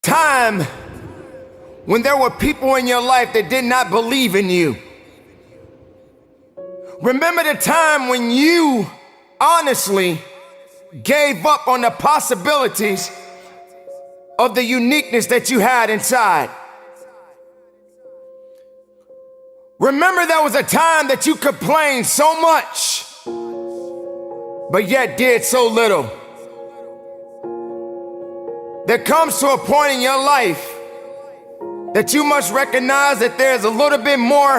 Time when there were people in your life that did not believe in you. Remember the time when you honestly gave up on the possibilities of the uniqueness that you had inside. Remember there was a time that you complained so much, but yet did so little. There comes to a point in your life that you must recognize that there's a little bit more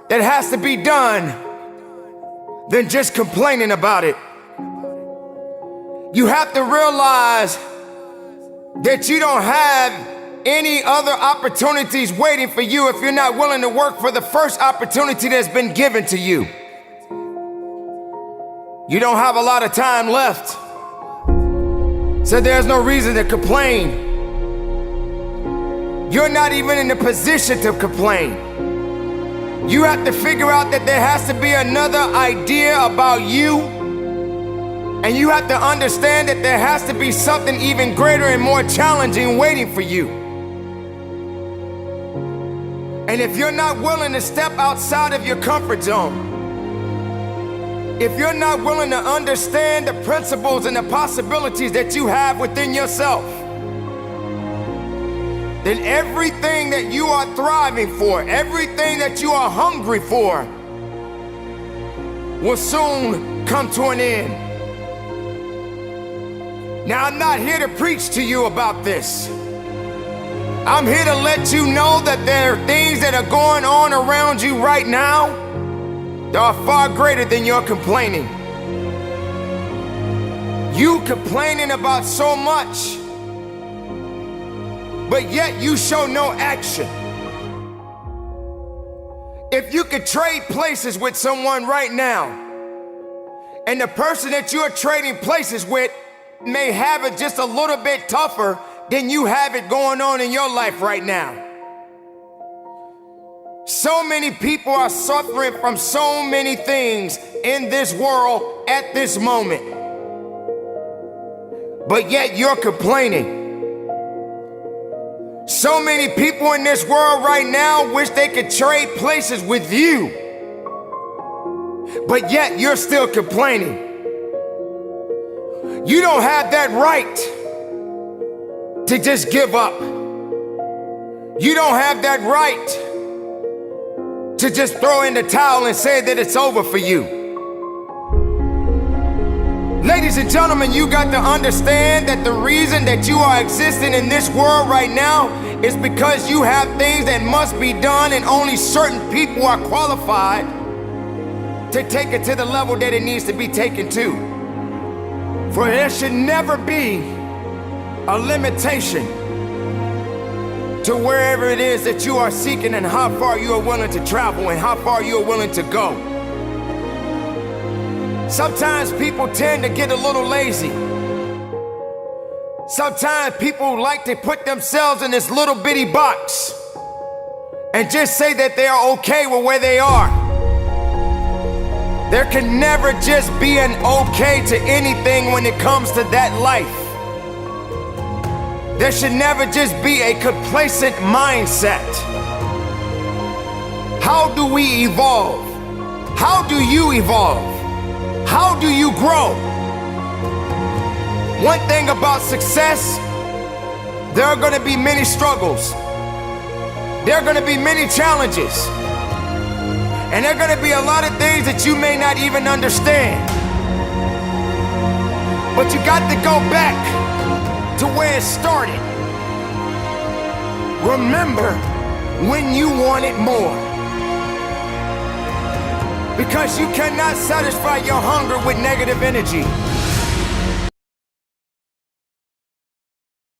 that has to be done than just complaining about it. You have to realize that you don't have any other opportunities waiting for you if you're not willing to work for the first opportunity that's been given to you. You don't have a lot of time left, so there's no reason to complain. You're not even in a position to complain. You have to figure out that there has to be another idea about you, and you have to understand that there has to be something even greater and more challenging waiting for you. And if you're not willing to step outside of your comfort zone, if you're not willing to understand the principles and the possibilities that you have within yourself, then everything that you are thriving for, everything that you are hungry for, will soon come to an end. Now, I'm not here to preach to you about this. I'm here to let you know that there are things that are going on around you right now that are far greater than your complaining. You complaining about so much, but yet you show no action. If you could trade places with someone right now, and the person that you are trading places with may have it just a little bit tougher than you have it going on in your life right now. So many people are suffering from so many things in this world at this moment, but yet you're complaining. So many people in this world right now wish they could trade places with you, but yet you're still complaining. You don't have that right to just give up. You don't have that right to just throw in the towel and say that it's over for you. Ladies and gentlemen, you got to understand that the reason that you are existing in this world right now is because you have things that must be done, and only certain people are qualified to take it to the level that it needs to be taken to. For there should never be a limitation to wherever it is that you are seeking, and how far you are willing to travel, and how far you are willing to go. Sometimes people tend to get a little lazy. Sometimes people like to put themselves in this little bitty box and just say that they are okay with where they are. There can never just be an okay to anything when it comes to that life. There should never just be a complacent mindset. How do we evolve? How do you evolve? How do you grow? One thing about success, there are going to be many struggles. There are going to be many challenges. And there are going to be a lot of things that you may not even understand. But you got to go back to where it started. Remember when you wanted more. Because you cannot satisfy your hunger with negative energy.